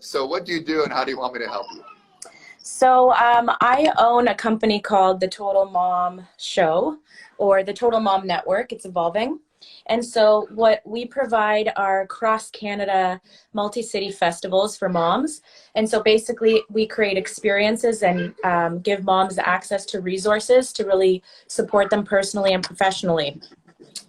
So what do you do and how do you want me to help you? So I own a company called the Total Mom Show or the Total Mom Network. It's evolving. And so what we provide are cross-Canada multi-city festivals for moms. And so basically we create experiences and give moms access to resources to really support them personally and professionally.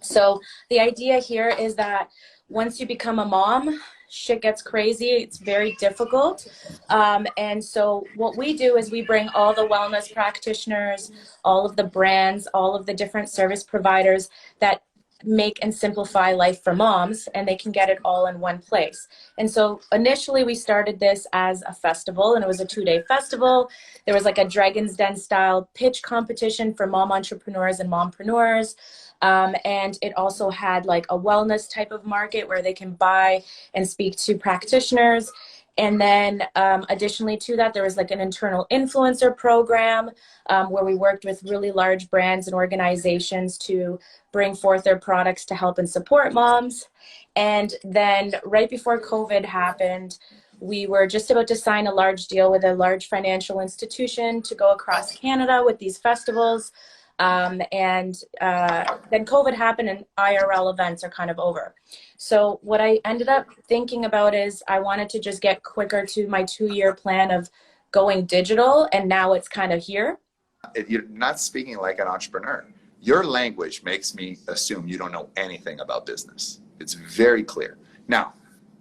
So the idea here is that once you become a mom, shit gets crazy. It's very difficult. And so what we do is we bring all the wellness practitioners, all of the brands, all of the different service providers that make and simplify life for moms, and they can get it all in one place. And so initially we started this as a festival, and it was a 2-day festival. There was like a Dragon's Den style pitch competition for mom entrepreneurs and mompreneurs. And it also had like a wellness type of market where they can buy and speak to practitioners. And then additionally to that, there was like an internal influencer program where we worked with really large brands and organizations to bring forth their products to help and support moms. And then right before COVID happened, we were just about to sign a large deal with a large financial institution to go across Canada with these festivals. Then COVID happened and IRL events are kind of over. So what I ended up thinking about is I wanted to just get quicker to my 2-year plan of going digital, and now it's kind of here. You're not speaking like an entrepreneur. Your language makes me assume you don't know anything about business. It's very clear. Now,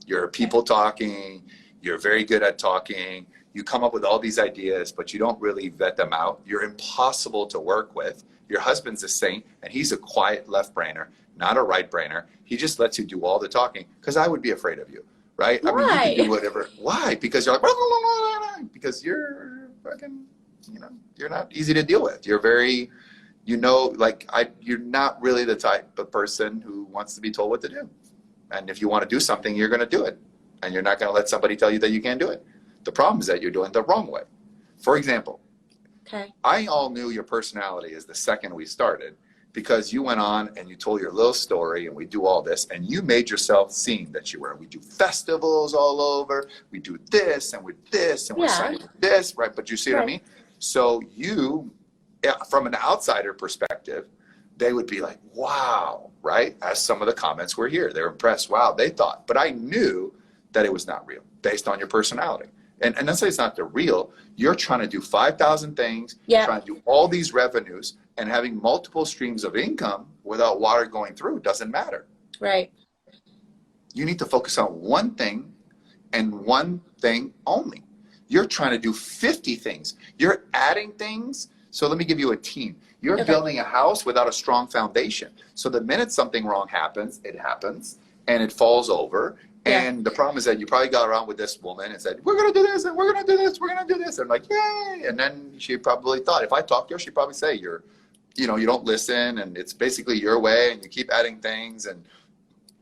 you're people talking, you're very good at talking, you come up with all these ideas, but you don't really vet them out. You're impossible to work with. Your husband's a saint, and he's a quiet left-brainer, not a right-brainer. He just lets you do all the talking, because I would be afraid of you, right? Why? I mean, you can do whatever. Why? Because you're like, blah, blah, blah, blah, blah, because you're fucking, you're not easy to deal with. You're very, you're not really the type of person who wants to be told what to do. And if you want to do something, you're going to do it. And you're not going to let somebody tell you that you can't do it. The problem is that you're doing it the wrong way. For example, I all knew your personality is the second we started, because you went on and you told your little story and we do all this and you made yourself seem that you were. We do festivals all over. We do this and with this and we're signing this, right? But you see what I mean? So you, from an outsider perspective, they would be like, wow, right? As some of the comments were here, they're impressed. Wow, they thought. But I knew that it was not real based on your personality. And let's say it's not the real. You're trying to do 5,000 things, trying to do all these revenues, and having multiple streams of income without water going through doesn't matter. Right. You need to focus on one thing and one thing only. You're trying to do 50 things. You're adding things. So let me give you a team. You're building a house without a strong foundation. So the minute something wrong happens, it happens and it falls over. And the problem is that you probably got around with this woman and said, we're going to do this, and we're going to do this, we're going to do this. And like, yay. And then she probably thought, if I talk to her, she'd probably say, you don't listen, and it's basically your way, and you keep adding things, and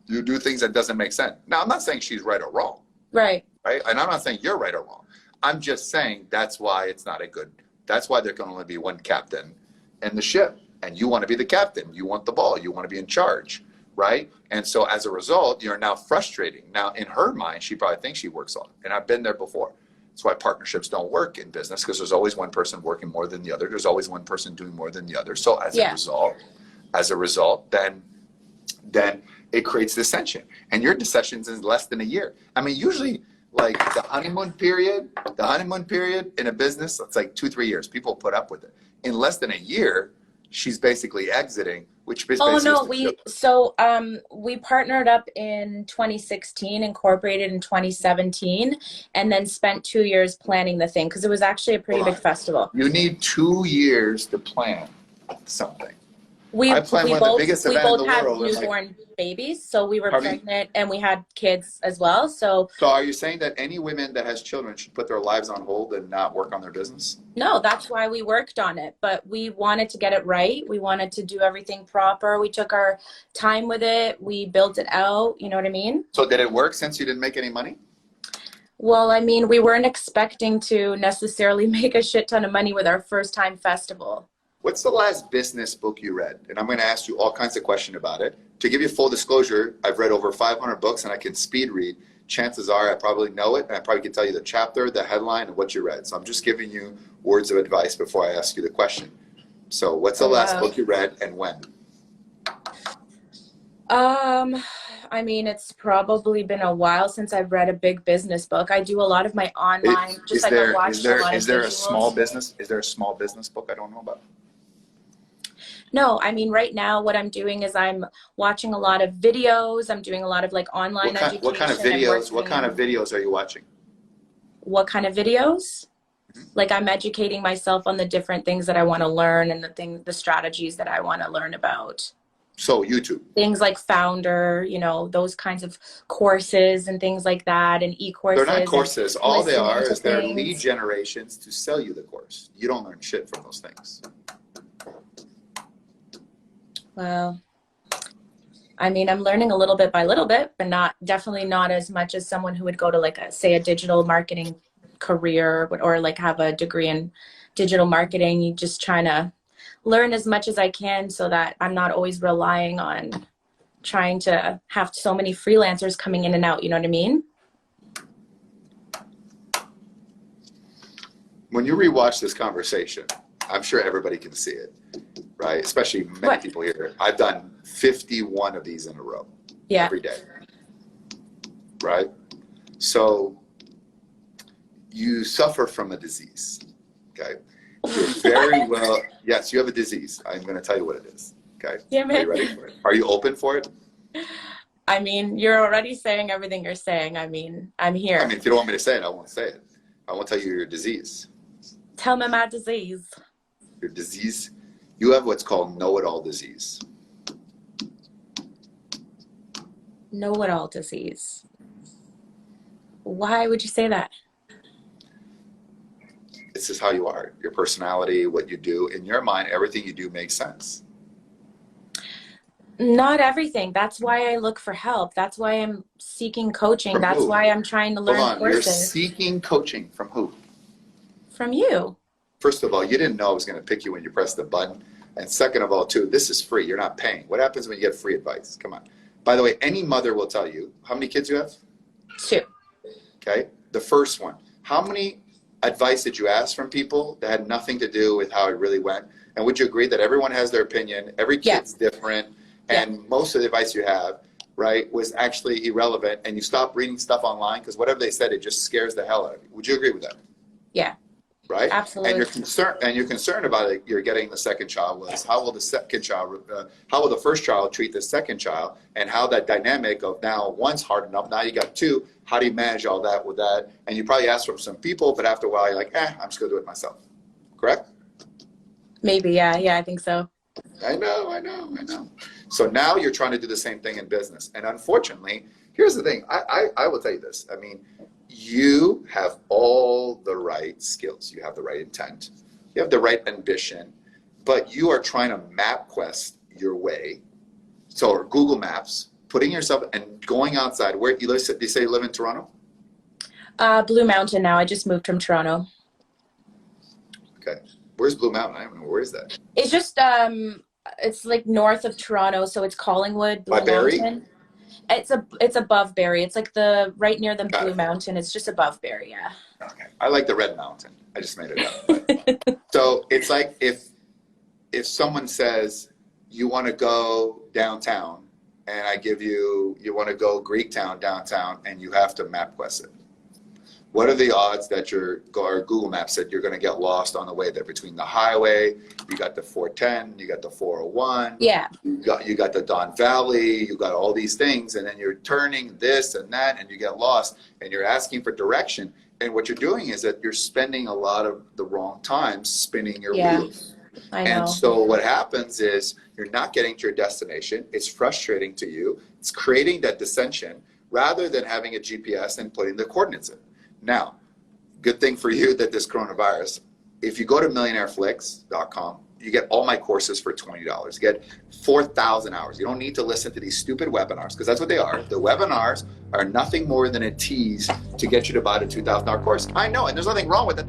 you do things that doesn't make sense. Now, I'm not saying she's right or wrong. Right. Right? And I'm not saying you're right or wrong. I'm just saying that's why it's not that's why there can only be one captain in the ship. And you want to be the captain. You want the ball. You want to be in charge. Right? And so as a result, you're now frustrating. Now, in her mind, she probably thinks she works on it. And I've been there before. That's why partnerships don't work in business, because there's always one person working more than the other. There's always one person doing more than the other. So as a result, then it creates dissension. And your dissensions in less than a year. I mean, usually like the honeymoon period in a business, it's like 2-3 years. People put up with it. In less than a year, she's basically exiting, which basically we partnered up in 2016, incorporated in 2017, and then spent 2 years planning the thing, because it was actually a pretty big festival. You need 2 years to plan something. I planned one of the biggest events in the world. We both had newborn babies, so we were pregnant and we had kids as well. So are you saying that any women that has children should put their lives on hold and not work on their business? No, that's why we worked on it. But we wanted to get it right. We wanted to do everything proper. We took our time with it. We built it out. You know what I mean? So did it work since you didn't make any money? Well, I mean, we weren't expecting to necessarily make a shit ton of money with our first time festival. What's the last business book you read? And I'm going to ask you all kinds of questions about it. To give you full disclosure, I've read over 500 books and I can speed read. chances are I probably know it, and I probably can tell you the chapter, the headline, and what you read. So I'm just giving you words of advice before I ask you the question. So what's the last book you read and when? I mean, it's probably been a while since I've read a big business book. I do a lot of my online, I'm watching a lot of Is there a small business book I don't know about? No, I mean, right now what I'm doing is I'm watching a lot of videos. I'm doing a lot of like online education. What kind of videos are you watching? What kind of videos? Like I'm educating myself on the different things that I want to learn and the strategies that I want to learn about. So YouTube. Things like Founder, you know, those kinds of courses and things like that, and e-courses. They're not courses. All they are is they're lead generations to sell you the course. You don't learn shit from those things. Well, I mean, I'm learning a little bit by little bit, but definitely not as much as someone who would go to like say a digital marketing career or like have a degree in digital marketing. You just trying to learn as much as I can so that I'm not always relying on trying to have so many freelancers coming in and out. You know what I mean? When you rewatch this conversation, I'm sure everybody can see it, right? Especially many people here. I've done 51 of these in a row every day, right? So you suffer from a disease, okay? You're very well, yes, you have a disease. I'm going to tell you what it is, okay? Are you ready for it? Are you open for it? I mean, you're already saying everything you're saying. I mean, I'm here. I mean, if you don't want me to say it, I won't say it. I won't tell you your disease. Tell me my disease. Your disease, you have what's called know-it-all disease. Know-it-all disease. Why would you say that? This is how you are. Your personality, what you do. In your mind, everything you do makes sense. Not everything. That's why I look for help. That's why I'm seeking coaching. From That's who? why I'm trying to learn Hold on. courses. You're seeking coaching from who? From you. First of all, you didn't know I was going to pick you when you pressed the button. And second of all, too, this is free. You're not paying. What happens when you get free advice? Come on. By the way, any mother will tell you. How many kids you have? 2. Okay. The first one. How many advice did you ask from people that had nothing to do with how it really went? And would you agree that everyone has their opinion? Every kid's different. And most of the advice you have, right, was actually irrelevant. And you stop reading stuff online because whatever they said, it just scares the hell out of you. Would you agree with that? Yeah. Right? Absolutely. And you're concerned about it. You're getting the second child was how will the first child treat the second child, and how that dynamic of now one's hard enough, now you got 2. How do you manage all that with that? And you probably ask from some people, but after a while you're like, I'm just gonna do it myself. Correct? Maybe, yeah, I think so. I know. So now you're trying to do the same thing in business, and unfortunately, here's the thing. I will tell you this. I mean, you have all the right skills. You have the right intent. You have the right ambition, but you are trying to map quest your way. So Google Maps, putting yourself and going outside. Where you live? You say you live in Toronto? Blue Mountain now. I just moved from Toronto. Okay. Where's Blue Mountain? I don't know. Where is that? It's just, it's like north of Toronto. So it's Collingwood, Blue Mountain. It's above Barrie. It's like right near the Blue Mountain. It's just above Barrie, yeah. Okay. I like the Red Mountain. I just made it up. But. So it's like if someone says you want to go downtown, and I give you want to go Greektown downtown, and you have to map quest it. What are the odds that your Google Maps said you're going to get lost on the way there between the highway? You got the 410, you got the 401. Yeah. You got the Don Valley. You got all these things, and then you're turning this and that, and you get lost, and you're asking for direction. And what you're doing is that you're spending a lot of the wrong time spinning your wheels. I know. And so what happens is you're not getting to your destination. It's frustrating to you. It's creating that dissension rather than having a GPS and putting the coordinates in. Now, good thing for you that this coronavirus, if you go to millionaireflix.com, you get all my courses for $20. You get 4,000 hours. You don't need to listen to these stupid webinars, because that's what they are. The webinars are nothing more than a tease to get you to buy the $2,000 course. I know, and there's nothing wrong with it.